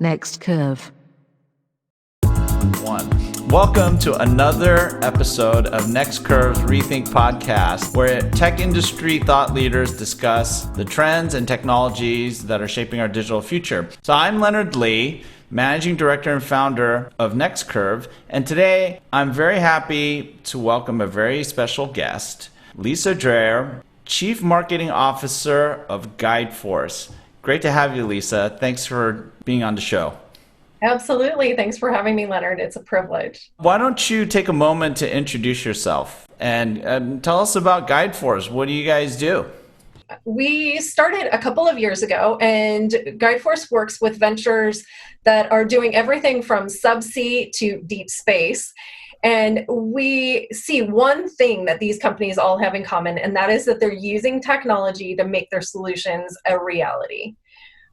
Next Curve. Welcome to another episode of Next Curve's Rethink podcast, where tech industry thought leaders discuss the trends and technologies that are shaping our digital future. So I'm Leonard Lee, Managing Director and Founder of Next Curve, and today I'm very happy to welcome a very special guest, Lisa Dreher, Chief Marketing Officer of Guideforce. Great to have you, Lisa. Thanks for being on the show. Absolutely. Thanks for having me, Leonard. It's a privilege. Why don't you take a moment to introduce yourself and tell us about Guideforce. What do you guys do? We started a couple of years ago, and Guideforce works with ventures that are doing everything from subsea to deep space. And we see one thing that these companies all have in common, and that is that they're using technology to make their solutions a reality.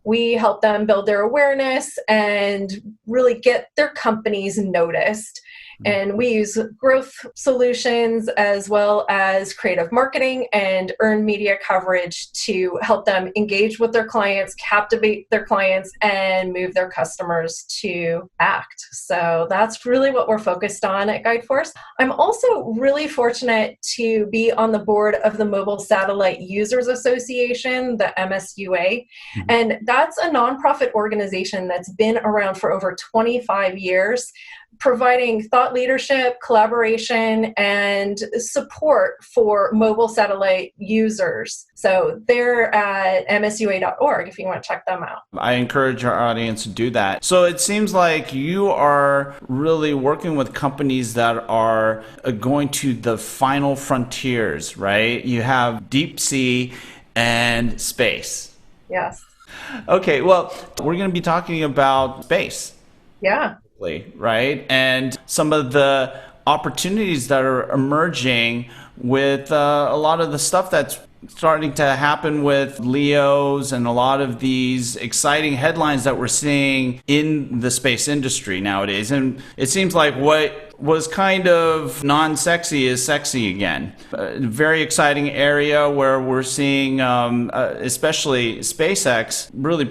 We help them build their awareness and really get their companies noticed. And we use growth solutions as well as creative marketing and earned media coverage to help them engage with their clients, captivate their clients, and move their customers to act. So that's really what we're focused on at Guideforce. I'm also really fortunate to be on the board of the Mobile Satellite Users Association, the MSUA. And that's a nonprofit organization that's been around for over 25 years, providing thought leadership, collaboration, and support for mobile satellite users. So they're at msua.org if you want to check them out. I encourage our audience to do that. So it seems like you are really working with companies that are going to the final frontiers, right? You have deep sea and space. Yes. Okay, well, we're going to be talking about space. Yeah. Right? And some of the opportunities that are emerging with a lot of the stuff that's starting to happen with LEOs and a lot of these exciting headlines that we're seeing in the space industry nowadays. And it seems like what was kind of non-sexy is sexy again. A very exciting area where we're seeing, especially SpaceX, really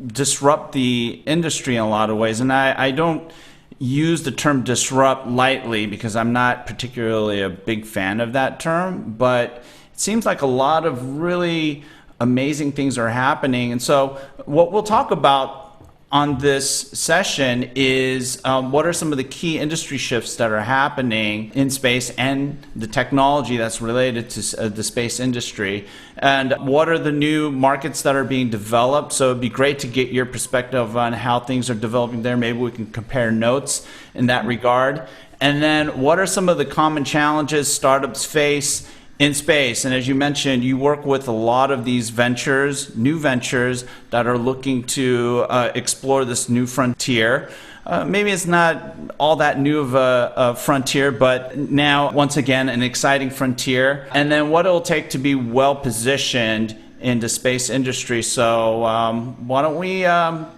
disrupt the industry in a lot of ways. And I don't use the term disrupt lightly because I'm not particularly a big fan of that term, but it seems like a lot of really amazing things are happening. And so what we'll talk about on this session is what are some of the key industry shifts that are happening in space and the technology that's related to the space industry, and what are the new markets that are being developed. So it'd be great to get your perspective on how things are developing there. Maybe we can compare notes in that regard. And then what are some of the common challenges startups face in space? And as you mentioned, you work with a lot of these ventures, new ventures that are looking to explore this new frontier. Maybe it's not all that new of a frontier, but now, once again, an exciting frontier. And then what it'll take to be well positioned in the space industry. So why don't we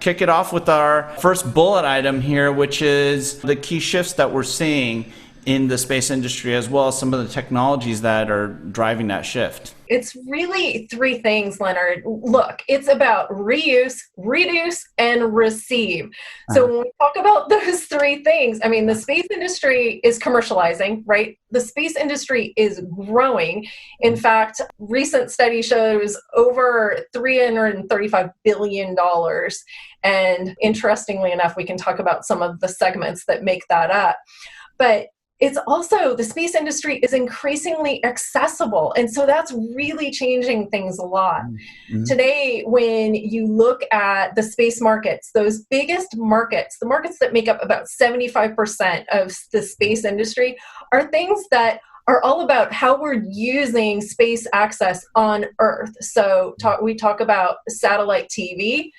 kick it off with our first bullet item here, which is the key shifts that we're seeing in the space industry, as well as some of the technologies that are driving that shift. It's really three things, Leonard. Look, it's about reuse, reduce, and receive. So when we talk about those three things, I mean, the space industry is commercializing, right? The space industry is growing. In fact, recent study shows over $335 billion. And interestingly enough, we can talk about some of the segments that make that up. But it's also, the space industry is increasingly accessible. And so that's really changing things a lot. Mm-hmm. Today, when you look at the space markets, those biggest markets, the markets that make up about 75% of the space industry, are things that are all about how we're using space access on Earth. So we talk about satellite TV,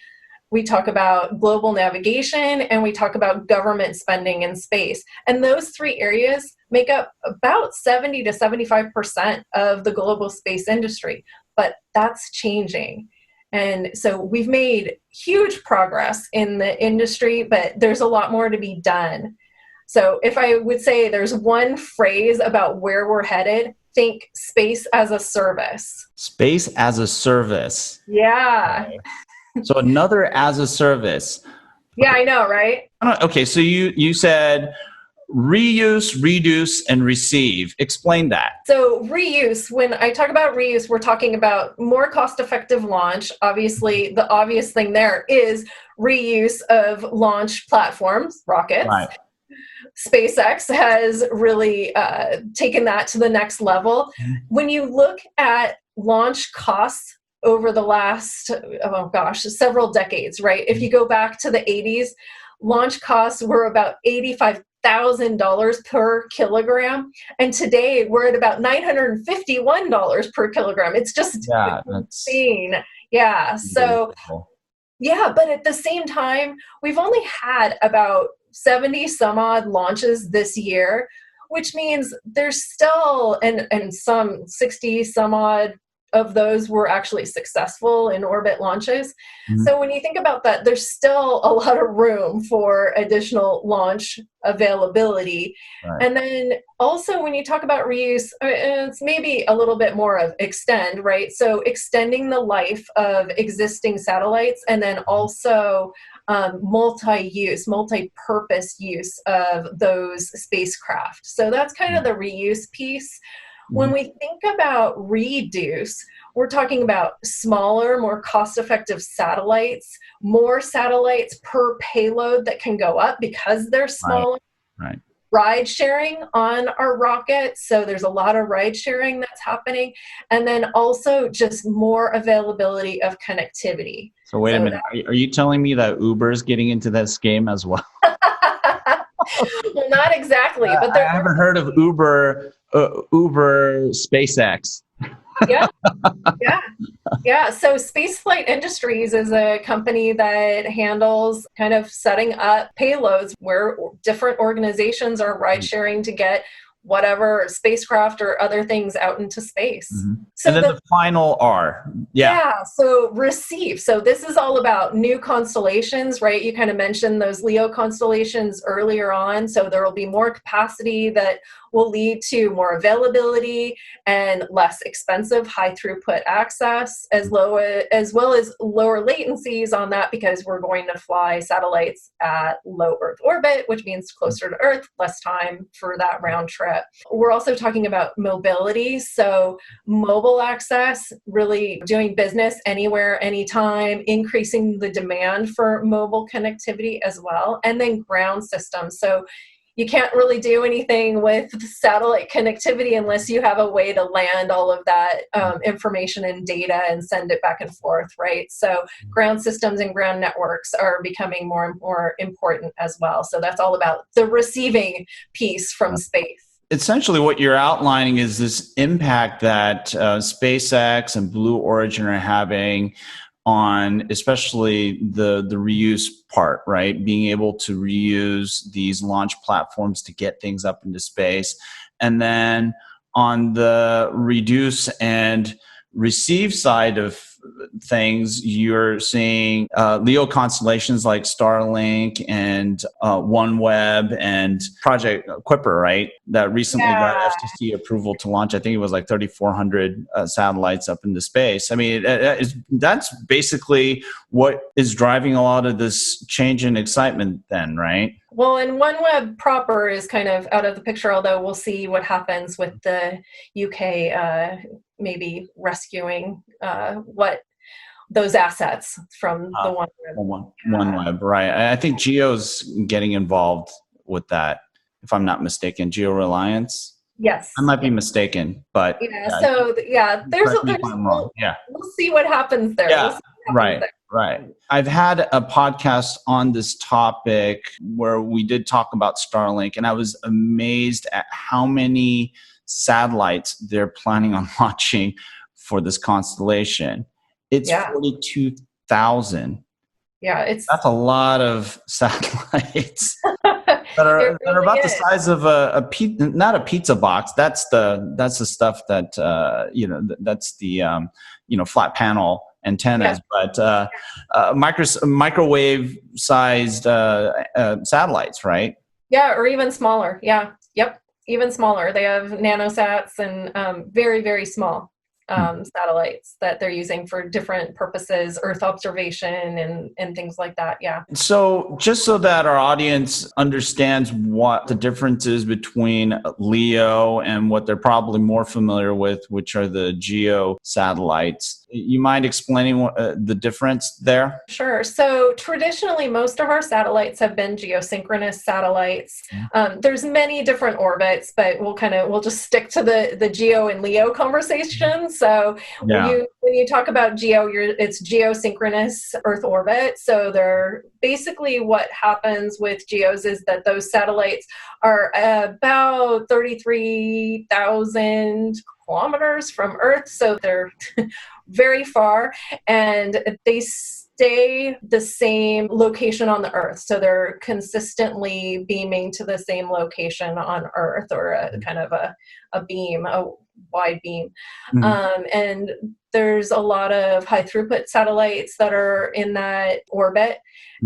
we talk about global navigation, and we talk about government spending in space. And those three areas make up about 70 to 75% of the global space industry. But that's changing. And so we've made huge progress in the industry, but there's a lot more to be done. So if I would say there's one phrase about where we're headed, think space as a service. Space as a service. Yeah. So another as a service. Yeah, I know, right? Okay, so you said reuse, reduce, and receive. Explain that. So reuse, when I talk about reuse, we're talking about more cost-effective launch. Obviously, the obvious thing there is reuse of launch platforms, rockets. Right. SpaceX has really taken that to the next level. When you look at launch costs over the last, oh gosh, several decades, right? If you go back to the 80s, launch costs were about $85,000 per kilogram. And today we're at about $951 per kilogram. It's just Yeah, that's insane. Yeah. So unbelievable. yeah, but at the same time, we've only had about 70 some odd launches this year, which means there's still, and some 60 some odd of those were actually successful in orbit launches. Mhm. So when you think about that, there's still a lot of room for additional launch availability. Right. And then also when you talk about reuse, it's maybe a little bit more of extend, right? So extending the life of existing satellites, and then also multi-use, multi-purpose use of those spacecraft. So that's kind of the reuse piece. When Mhm. we think about reduce, we're talking about smaller, more cost-effective satellites, more satellites per payload that can go up because they're Right. smaller. Right. Ride sharing on our rocket, so there's a lot of ride sharing that's happening, and then also just more availability of connectivity. So wait a So minute. Are you telling me that Uber is getting into this game as well? that, well, not exactly, but I there are. haven't heard of Uber SpaceX. Yeah, yeah. Yeah, so Spaceflight Industries is a company that handles kind of setting up payloads where different organizations are ride sharing to get whatever spacecraft or other things out into space. Mhm. And So then the the final R. Yeah. yeah, so receive. So this is all about new constellations, right? You kind of mentioned those Leo constellations earlier on. So there will be more capacity that will lead to more availability and less expensive high throughput access, as well as lower latencies on that because we're going to fly satellites at low Earth orbit, which means closer to Earth, less time for that round trip. We're also talking about mobility. So mobile access, really doing business anywhere, anytime, increasing the demand for mobile connectivity as well, and then ground systems. So you can't really do anything with satellite connectivity unless you have a way to land all of that information and data and send it back and forth, right? So ground systems and ground networks are becoming more and more important as well. So that's all about the receiving piece from space. Essentially what you're outlining is this impact that SpaceX and Blue Origin are having on especially the reuse part, right? Being able to reuse these launch platforms to get things up into space. And then on the reduce and receive side of things, you're seeing LEO constellations like Starlink and OneWeb and Project Kuiper, right? That recently got Yeah. FCC approval to launch. I think it was like 3,400 satellites up into space. I mean, that's basically what is driving a lot of this change in excitement then, right? Well, and OneWeb proper is kind of out of the picture, although we'll see what happens with the UK maybe rescuing what those assets from the OneWeb. OneWeb, right. I think Geo's getting involved with that, if I'm not mistaken. Geo Reliance. Yes. I might be mistaken, but Yeah. So yeah, correct me if I'm wrong. Yeah. we'll see what happens there. We'll Yeah. see what happens Right. there. Right. I've had a podcast on this topic where we did talk about Starlink, and I was amazed at how many satellites they're planning on launching for this constellation. It's Yeah. 42,000. Yeah. It's That's a lot of satellites it that are really about the is. size of a not a pizza box. That's the stuff that that's the flat panel Yeah. antennas, but microwave sized satellites, right? Yeah, or even smaller. Yeah. Yep. Even smaller. They have nanosats and very, very small. satellites that they're using for different purposes, Earth observation and things like that. Yeah. So, just so that our audience understands what the difference is between LEO and what they're probably more familiar with, which are the GEO satellites, you mind explaining the difference there? Sure. So traditionally, most of our satellites have been geosynchronous satellites. There's many different orbits, but we'll just stick to the GEO and LEO conversation. So Yeah. when you talk about GEO, it's geosynchronous Earth orbit. So they're basically, what happens with GEOs is that those satellites are about 33,000 kilometers from Earth. So they're very far, and they stay the same location on the Earth. So they're consistently beaming to the same location on Earth, or a kind of a beam, a wide beam. And there's a lot of high throughput satellites that are in that orbit.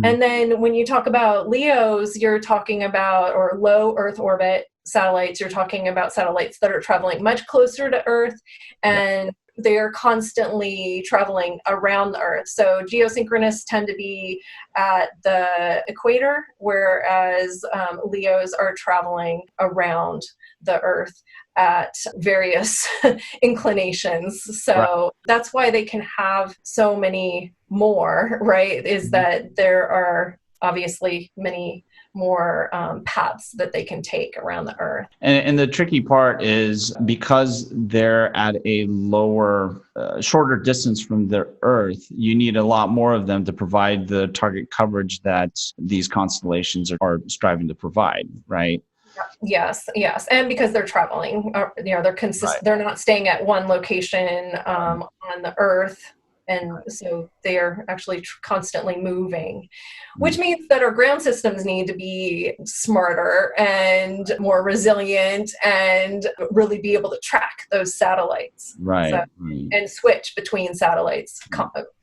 And then when you talk about LEOs, you're talking about, or low Earth orbit satellites, you're talking about satellites that are traveling much closer to Earth, and they're constantly traveling around the Earth. So geosynchronous tend to be at the equator, whereas LEOs are traveling around the Earth at various inclinations. So that's why they can have so many more, right? Is that there are obviously many more paths that they can take around the Earth. And the tricky part is because they're at a lower, shorter distance from the Earth, you need a lot more of them to provide the target coverage that these constellations are striving to provide, right? Yes, and because they're traveling, they're consistent. They're not staying at one location on the Earth, and so they are actually constantly moving, which means that our ground systems need to be smarter and more resilient, and really be able to track those satellites, and switch between satellites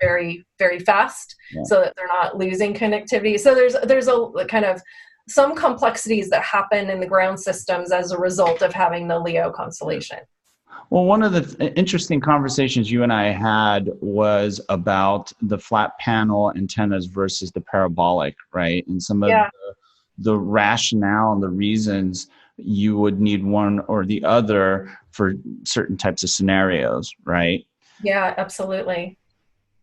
very, very fast, so that they're not losing connectivity. So there's a kind of some complexities that happen in the ground systems as a result of having the LEO constellation. Well, one of the interesting conversations you and I had was about the flat panel antennas versus the parabolic, right? And some of the rationale and the reasons you would need one or the other for certain types of scenarios, right? Yeah, absolutely.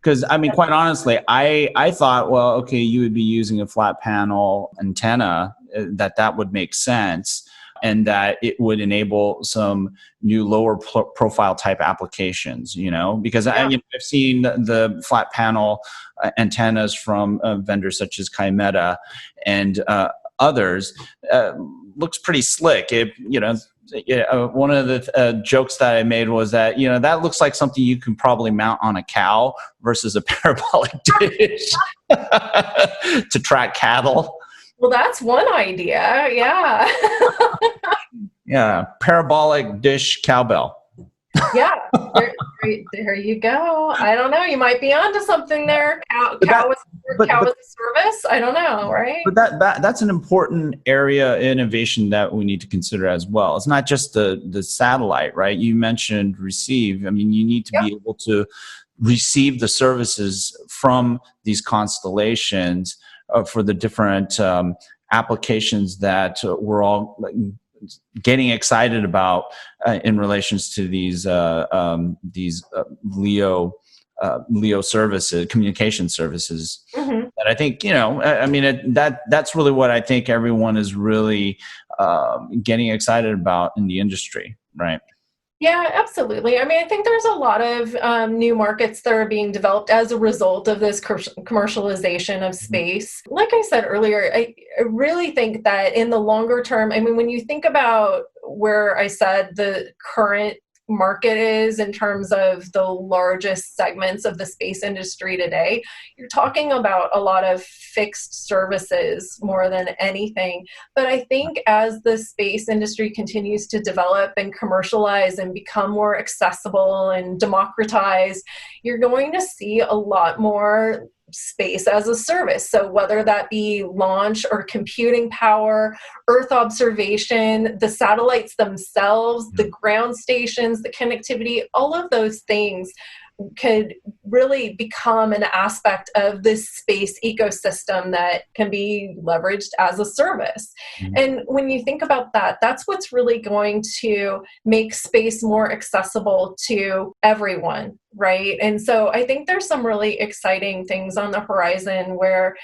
Because, I mean, quite honestly, I thought, well, okay, you would be using a flat panel antenna, that would make sense, and that it would enable some new lower profile type applications, because I've seen the flat panel antennas from vendors such as Kymeta and others. Looks pretty slick. One of the jokes that I made was that, that looks like something you can probably mount on a cow versus a parabolic dish to track cattle. Well, that's one idea. Yeah. Yeah. Parabolic dish cowbell. Yeah. There you go. I don't know. You might be onto something there. Cow as a service. I don't know. Right. But that's an important area of innovation that we need to consider as well. It's not just the satellite, right? You mentioned receive. I mean, you need to be able to receive the services from these constellations for the different applications that we're all getting excited about in relations to these LEO services, communication services. That I think, that's really what I think everyone is really getting excited about in the industry, right? Yeah, absolutely. I mean, I think there's a lot of new markets that are being developed as a result of this commercialization of space. Like I said earlier, I really think that in the longer term, I mean, when you think about where I said the current market is in terms of the largest segments of the space industry today, you're talking about a lot of fixed services more than anything. But I think as the space industry continues to develop and commercialize and become more accessible and democratized, you're going to see a lot more space as a service. So whether that be launch or computing power, Earth observation, the satellites themselves, the ground stations, the connectivity, all of those things could really become an aspect of this space ecosystem that can be leveraged as a service. Mhm. And when you think about that, that's what's really going to make space more accessible to everyone, right? And so I think there's some really exciting things on the horizon where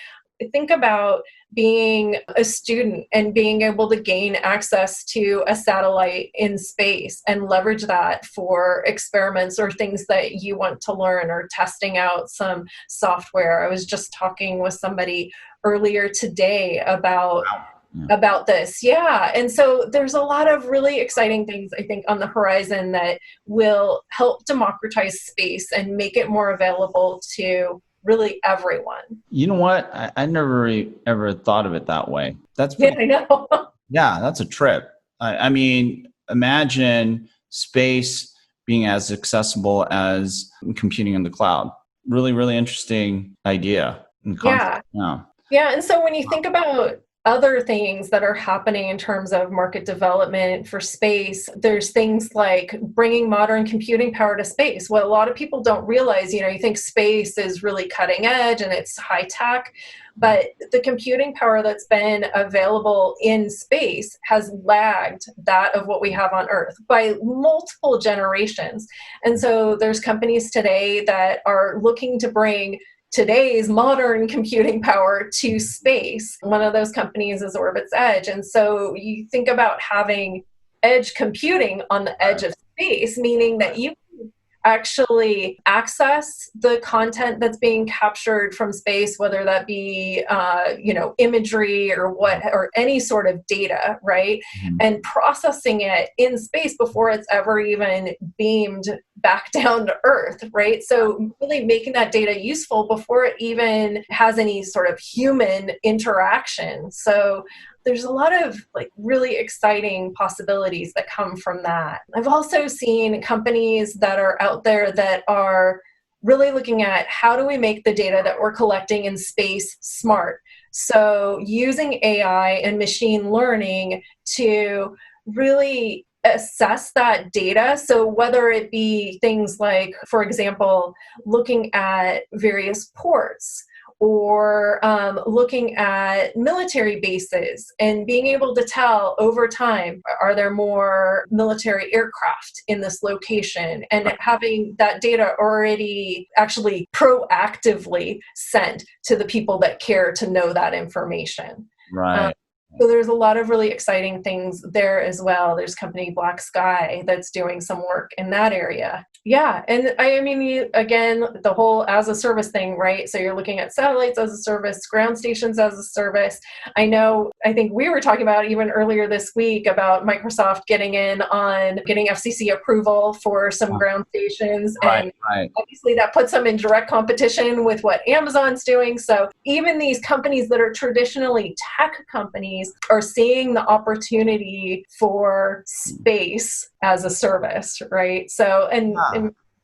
think about being a student and being able to gain access to a satellite in space and leverage that for experiments or things that you want to learn or testing out some software. I was just talking with somebody earlier today about this. Yeah. And so there's a lot of really exciting things, I think, on the horizon that will help democratize space and make it more available to really everyone. You know what? I never ever thought of it that way. That's Yeah, pretty, I know. yeah, that's a trip. I mean, imagine space being as accessible as computing in the cloud. Really, really interesting idea and concept. Yeah. Yeah. Yeah, and so when you think about other things that are happening in terms of market development for space, there's things like bringing modern computing power to space. What a lot of people don't realize, you think space is really cutting edge and it's high tech, but the computing power that's been available in space has lagged that of what we have on Earth by multiple generations. And so there's companies today that are looking to bring today's modern computing power to space. One of those companies is Orbit's Edge. And so you think about having edge computing on the edge of space, meaning that you actually access the content that's being captured from space, whether that be imagery or any sort of data, right? Mhm. And processing it in space before it's ever even beamed back down to Earth, right? So really making that data useful before it even has any sort of human interaction. So there's a lot of really exciting possibilities that come from that. I've also seen companies that are out there that are really looking at how do we make the data that we're collecting in space smart. So using AI and machine learning to really assess that data. So whether it be things like, for example, looking at various ports, or looking at military bases and being able to tell over time, are there more military aircraft in this location? And having that data already actually proactively sent to the people that care to know that information. Right. So there's a lot of really exciting things there as well. There's company Black Sky that's doing some work in that area. Yeah, and I mean, again, the whole as a service thing, right? So you're looking at satellites as a service, ground stations as a service. I think we were talking about even earlier this week about Microsoft getting FCC approval for some ground stations. Right. And Right. obviously that puts them in direct competition with what Amazon's doing. So even these companies that are traditionally tech companies are seeing the opportunity for space as a service, right? So, and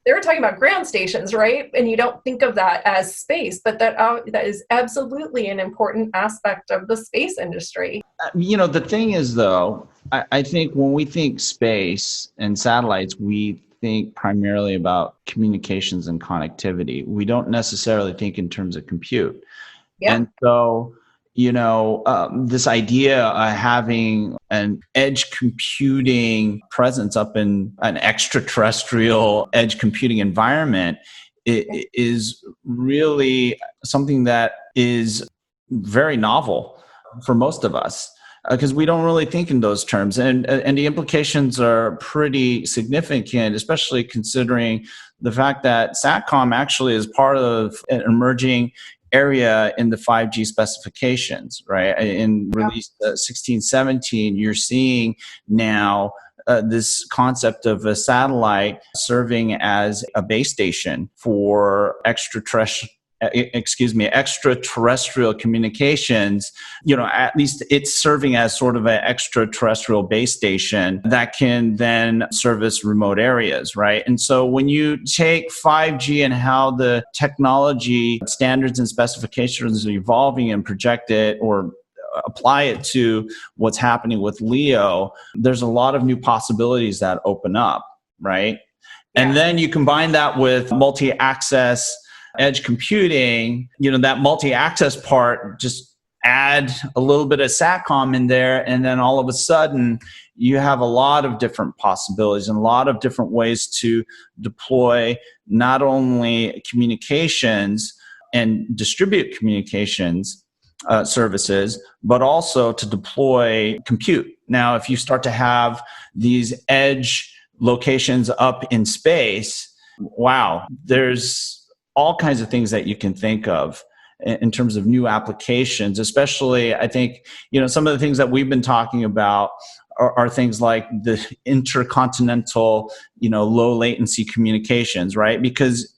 they were talking about ground stations, right? And you don't think of that as space, but that is absolutely an important aspect of the space industry. The thing is, though, I think when we think space and satellites, we think primarily about communications and connectivity. We don't necessarily think in terms of compute. Yeah. And so, this idea of having an edge computing presence up in an extraterrestrial edge computing environment is really something that is very novel for most of us, because we don't really think in those terms, and the implications are pretty significant, especially considering the fact that SATCOM actually is part of an emerging area in the 5G specifications, right? In release 16, 17, you're seeing now this concept of a satellite serving as a base station for extraterrestrial communications, at least it's serving as sort of an extraterrestrial base station that can then service remote areas, right? And so when you take 5G and how the technology standards and specifications are evolving and project it or apply it to what's happening with LEO, there's a lot of new possibilities that open up, right? Yeah. And then you combine that with multi-access edge computing, that multi-access part, just add a little bit of SATCOM in there, and then all of a sudden you have a lot of different possibilities and a lot of different ways to deploy not only communications and distribute communications services, but also to deploy compute. Now, if you start to have these edge locations up in space, wow, there's all kinds of things that you can think of in terms of new applications. Especially, I think, some of the things that we've been talking about are things like the intercontinental, low latency communications, right? Because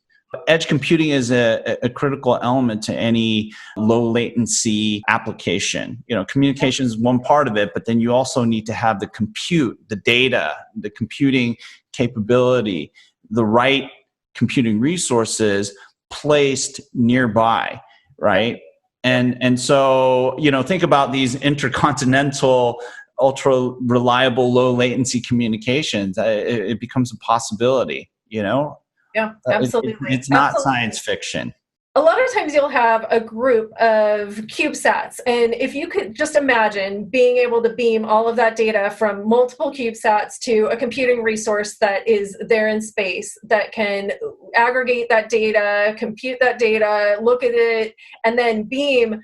edge computing is a critical element to any low latency application. Communication is one part of it, but then you also need to have the compute, the data, the computing capability, the right computing resources placed nearby, right? And so, think about these intercontinental, ultra reliable, low latency communications. It becomes a possibility, Yeah, absolutely. It's not science fiction. A lot of times you'll have a group of CubeSats, and if you could just imagine being able to beam all of that data from multiple CubeSats to a computing resource that is there in space that can aggregate that data, compute that data, look at it, and then beam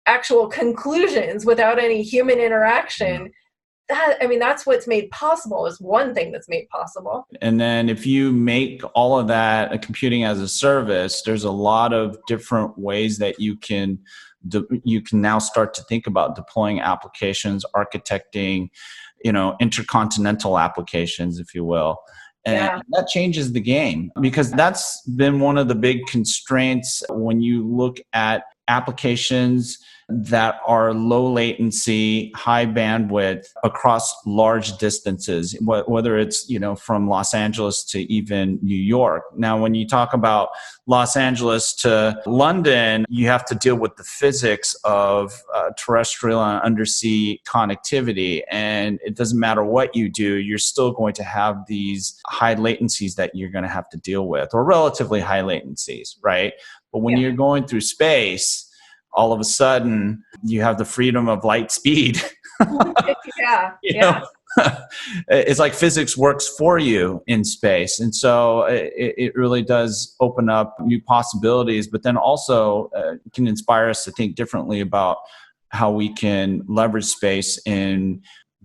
actual conclusions without any human interaction. That's what's made possible, is one thing that's made possible. And then if you make all of that a computing as a service, there's a lot of different ways that you can now start to think about deploying applications, architecting, intercontinental applications, if you will. And that changes the game, because that's been one of the big constraints when you look at applications that are low latency, high bandwidth across large distances, whether it's, from Los Angeles to even New York. Now, when you talk about Los Angeles to London, you have to deal with the physics of terrestrial and undersea connectivity. And it doesn't matter what you do, you're still going to have these high latencies that you're going to have to deal with, or relatively high latencies, right? But when you're going through space, all of a sudden you have the freedom of light speed. It's like physics works for you in space. And so it really does open up new possibilities, but then also can inspire us to think differently about how we can leverage space in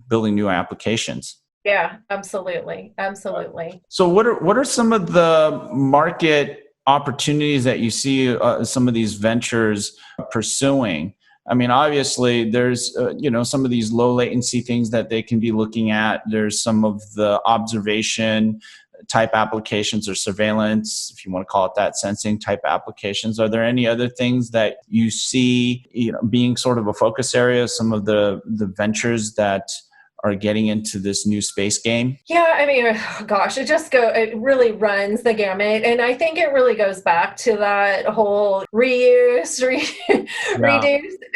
building new applications. Yeah, absolutely. Absolutely. So what are some of the market opportunities that you see some of these ventures pursuing? I mean, obviously, there's some of these low latency things that they can be looking at. There's some of the observation type applications or surveillance, if you want to call it that, sensing type applications. Are there any other things that you see being sort of a focus area, some of the ventures that are getting into this new space game? Yeah, it really runs the gamut. And I think it really goes back to that whole reuse, reduce,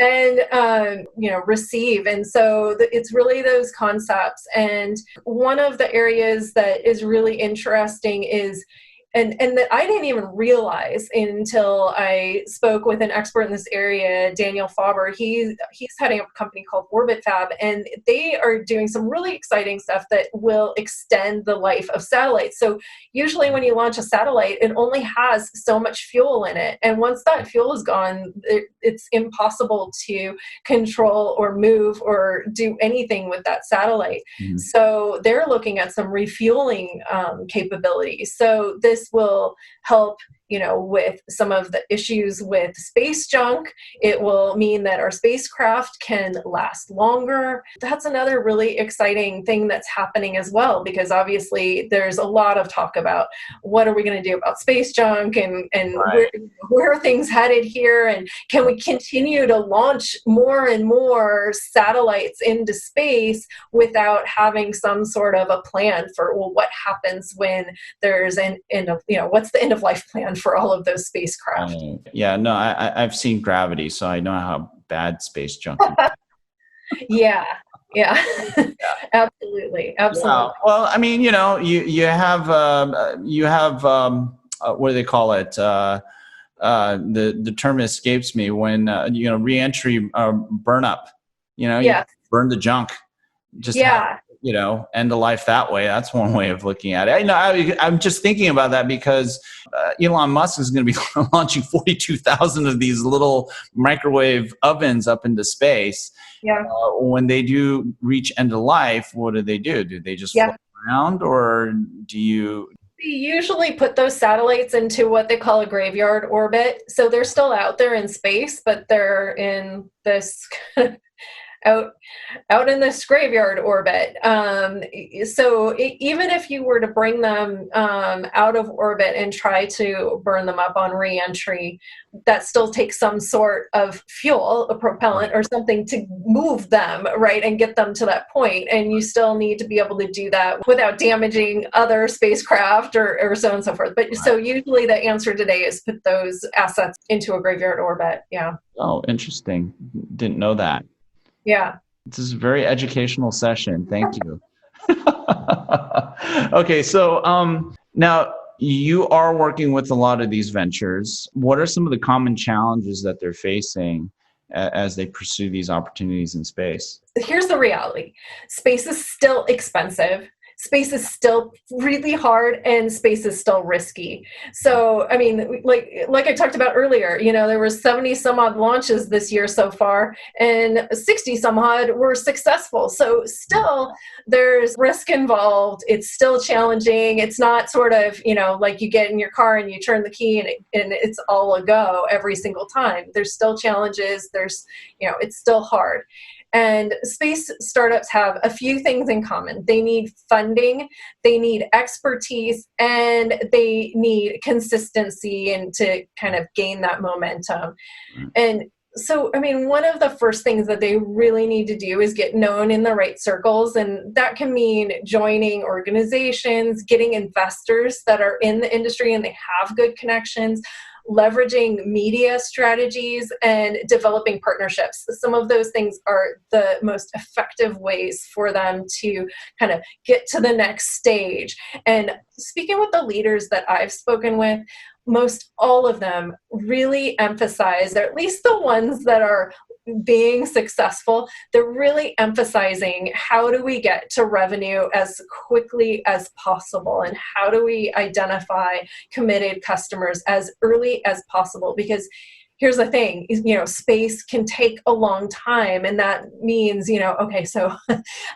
and, receive. And so it's really those concepts. And one of the areas that is really interesting is, and that I didn't even realize until I spoke with an expert in this area, Daniel Faber. He's heading up a company called Orbit Fab, and they are doing some really exciting stuff that will extend the life of satellites. So usually when you launch a satellite, it only has so much fuel in it. And once that fuel is gone, it's impossible to control or move or do anything with that satellite. Mm-hmm. So they're looking at some refueling capabilities. So this will help with some of the issues with space junk. It will mean that our spacecraft can last longer. That's another really exciting thing that's happening as well, because obviously there's a lot of talk about what are we going to do about space junk, and where are things headed here, and can we continue to launch more and more satellites into space without having some sort of a plan for, well, what happens when there's an end of, what's the end of life plan for all of those spacecraft? Yeah, no, I've seen Gravity, so I know how bad space junk is. Yeah. Absolutely. Yeah. Well, I mean, you have what do they call it? The term escapes me when reentry burn up. You burn the junk. Just end of life that way. That's one way of looking at it. I'm just thinking about that because Elon Musk is going to be launching 42,000 of these little microwave ovens up into space. Yeah. When they do reach end of life, what do? Do they just float around, or do you? They usually put those satellites into what they call a graveyard orbit. So they're still out there in space, but they're in this out in this graveyard orbit. So even if you were to bring them out of orbit and try to burn them up on re-entry, that still takes some sort of fuel, a propellant or something to move them, right, and get them to that point. And you still need to be able to do that without damaging other spacecraft or so on and so forth. But so usually the answer today is put those assets into a graveyard orbit. Yeah. Oh, interesting. Didn't know that. Yeah. This is a very educational session. Thank you. Okay, so now you are working with a lot of these ventures. What are some of the common challenges that they're facing as they pursue these opportunities in space? Here's the reality. Space is still expensive. Space is still really hard, and space is still risky. So, I mean, like I talked about earlier, there were 70 some odd launches this year so far, and 60 some odd were successful. So still there's risk involved. It's still challenging. It's not sort of, like you get in your car and you turn the key and it's all a go every single time. There's still challenges. It's still hard. And space startups have a few things in common. They need funding, they need expertise, and they need consistency and to kind of gain that momentum. And so, I mean, one of the first things that they really need to do is get known in the right circles. And that can mean joining organizations, getting investors that are in the industry and they have good connections, leveraging media strategies, and developing partnerships. Some of those things are the most effective ways for them to kind of get to the next stage. And speaking with the leaders that I've spoken with, most all of them really emphasize, or at least the ones that are being successful, they're really emphasizing how do we get to revenue as quickly as possible, and how do we identify committed customers as early as possible. Because here's the thing, space can take a long time, and that means, okay, so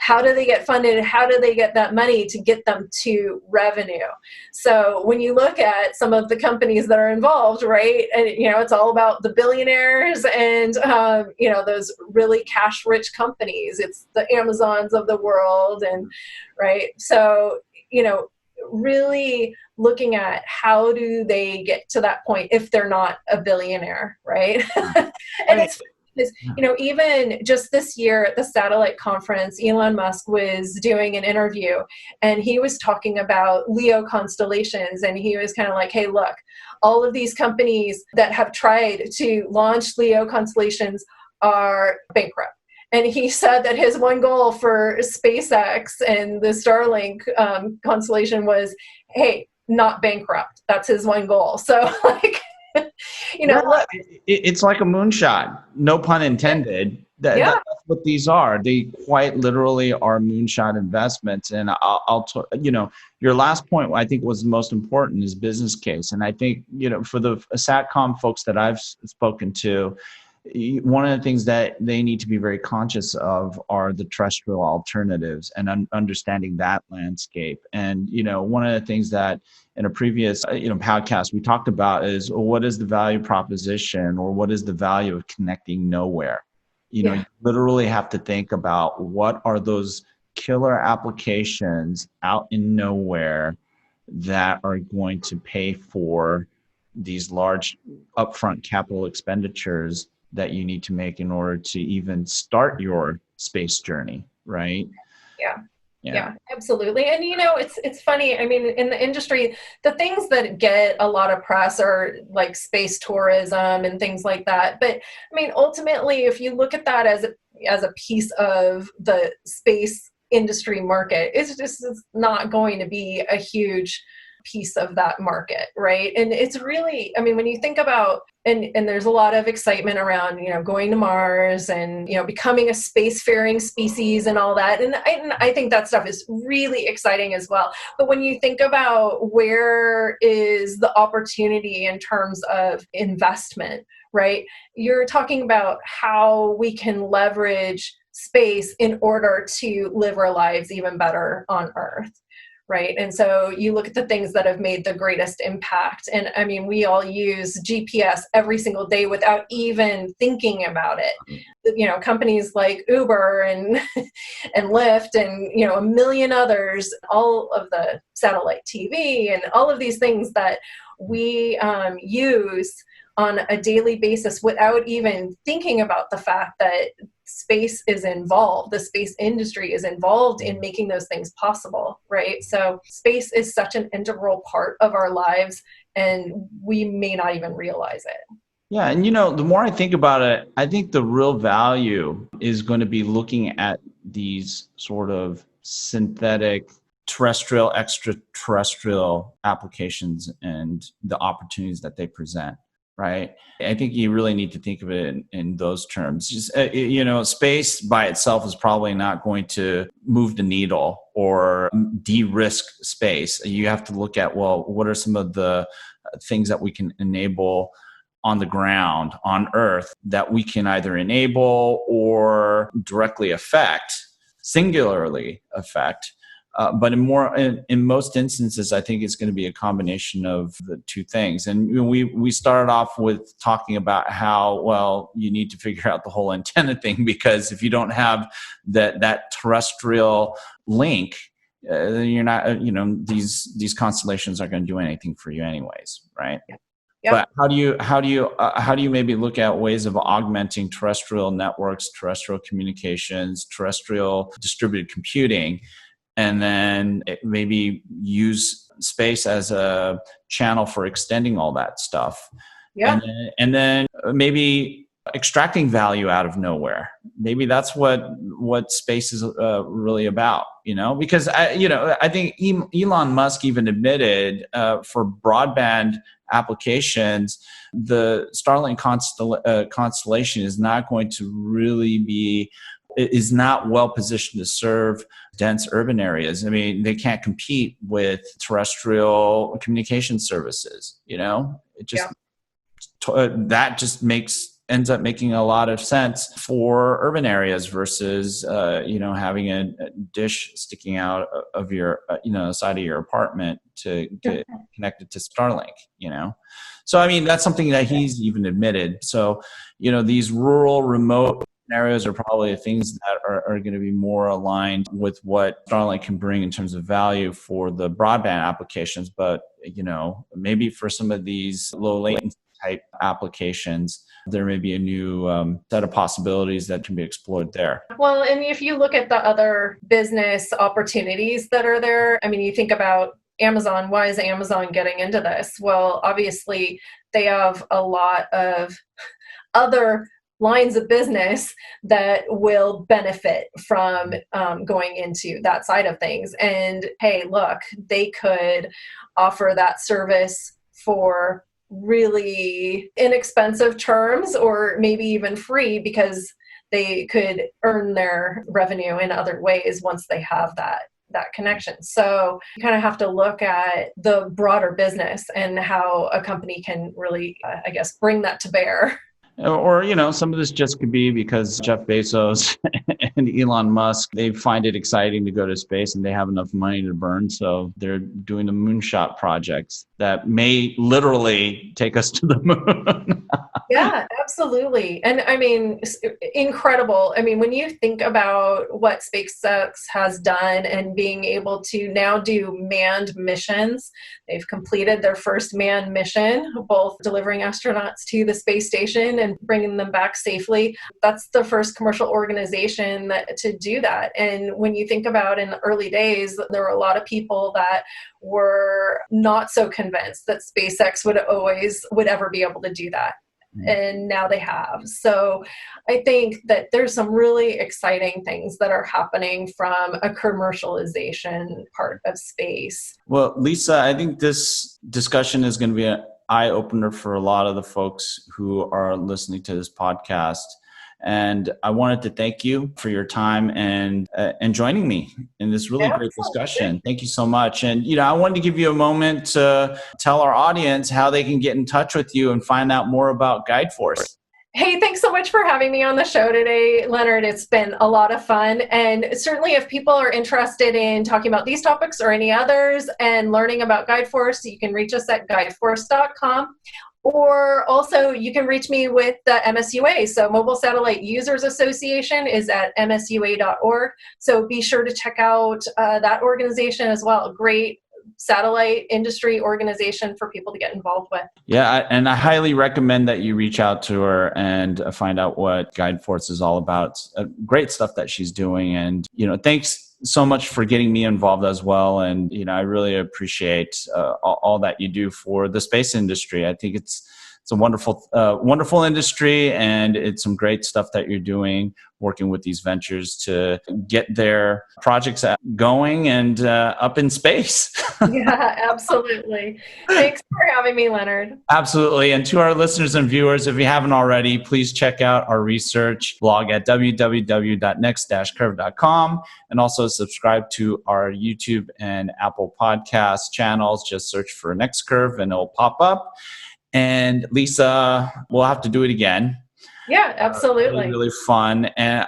how do they get funded? How do they get that money to get them to revenue? So when you look at some of the companies that are involved, right, and, it's all about the billionaires and, those really cash-rich companies. It's the Amazons of the world, and, right, so, really looking at how do they get to that point if they're not a billionaire, right? And it's even just this year at the satellite conference, Elon Musk was doing an interview, and he was talking about LEO constellations, and he was kind of like, hey, look, all of these companies that have tried to launch LEO constellations are bankrupt. And he said that his one goal for SpaceX and the Starlink constellation was, hey, not bankrupt. That's his one goal. So, it's like a moonshot, no pun intended. That's what these are. They quite literally are moonshot investments. And your last point, I think, was the most important, is business case. And I think, for the SATCOM folks that I've spoken to, one of the things that they need to be very conscious of are the terrestrial alternatives and understanding that landscape. And, one of the things that in a previous, podcast we talked about is, well, what is the value proposition, or what is the value of connecting nowhere? You literally have to think about what are those killer applications out in nowhere that are going to pay for these large upfront capital expenditures that you need to make in order to even start your space journey, right? Yeah, absolutely. And it's funny. I mean, in the industry, the things that get a lot of press are like space tourism and things like that. But I mean, ultimately, if you look at that as a piece of the space industry market, it's not going to be a huge piece of that market, right? And it's really, I mean, when you think about, and there's a lot of excitement around, going to Mars and, becoming a spacefaring species and all that. And I think that stuff is really exciting as well. But when you think about where is the opportunity in terms of investment, right? You're talking about how we can leverage space in order to live our lives even better on Earth. Right. And so you look at the things that have made the greatest impact. And I mean, we all use GPS every single day without even thinking about it. Companies like Uber and and Lyft and, a million others, all of the satellite TV and all of these things that we use on a daily basis without even thinking about the fact that space is involved, the space industry is involved in making those things possible, right? So space is such an integral part of our lives, and we may not even realize it. Yeah, and the more I think about it, I think the real value is going to be looking at these sort of synthetic terrestrial, extraterrestrial applications and the opportunities that they present. Right. I think you really need to think of it in those terms. Just, space by itself is probably not going to move the needle or de-risk space. You have to look at, well, what are some of the things that we can enable on the ground, on Earth, that we can either enable or directly affect, singularly affect. But in most instances, I think it's going to be a combination of the two things. And we started off with talking about how, well, you need to figure out the whole antenna thing, because if you don't have that terrestrial link, you're not, these constellations aren't going to do anything for you anyways, right? Yep. But how do you maybe look at ways of augmenting terrestrial networks, terrestrial communications, terrestrial distributed computing, and then maybe use space as a channel for extending all that stuff. Yeah. And then maybe extracting value out of nowhere. Maybe that's what space is really about, because I think Elon Musk even admitted for broadband applications, the Starlink constellation is not going to really be, is not well positioned to serve dense urban areas. I mean, they can't compete with terrestrial communication services. It just that just ends up making a lot of sense for urban areas versus having a dish sticking out of your side of your apartment to get connected to Starlink. So I mean, that's something that he's even admitted. So these rural, remote scenarios are probably the things that are going to be more aligned with what Starlink can bring in terms of value for the broadband applications. But, maybe for some of these low latency type applications, there may be a new set of possibilities that can be explored there. Well, and if you look at the other business opportunities that are there, I mean, you think about Amazon. Why is Amazon getting into this? Well, obviously, they have a lot of other lines of business that will benefit from going into that side of things. And hey, look, they could offer that service for really inexpensive terms, or maybe even free, because they could earn their revenue in other ways once they have that connection. So you kind of have to look at the broader business and how a company can really, bring that to bear. Or, some of this just could be because Jeff Bezos and Elon Musk, they find it exciting to go to space and they have enough money to burn. So they're doing the moonshot projects that may literally take us to the moon. Yeah, absolutely. And I mean, incredible. I mean, when you think about what SpaceX has done and being able to now do manned missions, they've completed their first manned mission, both delivering astronauts to the space station and bringing them back safely. That's the first commercial organization to do that. And when you think about in the early days, there were a lot of people that were not so convinced that SpaceX would ever be able to do that. And now they have. So I think that there's some really exciting things that are happening from a commercialization part of space. Well, Lisa, I think this discussion is going to be an eye opener for a lot of the folks who are listening to this podcast. And I wanted to thank you for your time and joining me in this really great discussion. Thank you so much. And, I wanted to give you a moment to tell our audience how they can get in touch with you and find out more about GuideForce. Hey, thanks so much for having me on the show today, Leonard. It's been a lot of fun. And certainly if people are interested in talking about these topics or any others and learning about GuideForce, you can reach us at guideforce.com. Or also you can reach me with the MSUA. So Mobile Satellite Users Association is at msua.org. So be sure to check out that organization as well. A great satellite industry organization for people to get involved with. Yeah, and I highly recommend that you reach out to her and find out what GuideForce is all about. It's great stuff that she's doing. And, thanks so much for getting me involved as well. And, I really appreciate all that you do for the space industry. I think it's a wonderful industry, and it's some great stuff that you're doing, working with these ventures to get their projects going and up in space. Yeah, absolutely. Thanks for having me, Leonard. Absolutely. And to our listeners and viewers, if you haven't already, please check out our research blog at www.next-curve.com, and also subscribe to our YouTube and Apple Podcast channels. Just search for Next Curve and it'll pop up. And Lisa, we'll have to do it again. Yeah, absolutely. Really fun. And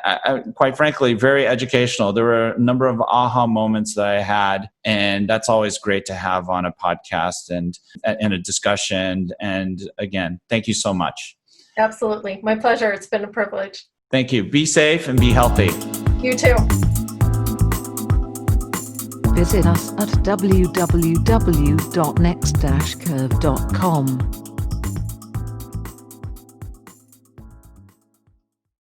quite frankly, very educational. There were a number of aha moments that I had, and that's always great to have on a podcast and in a discussion. And again, thank you so much. Absolutely. My pleasure. It's been a privilege. Thank you. Be safe and be healthy. You too. Visit us at www.next-curve.com.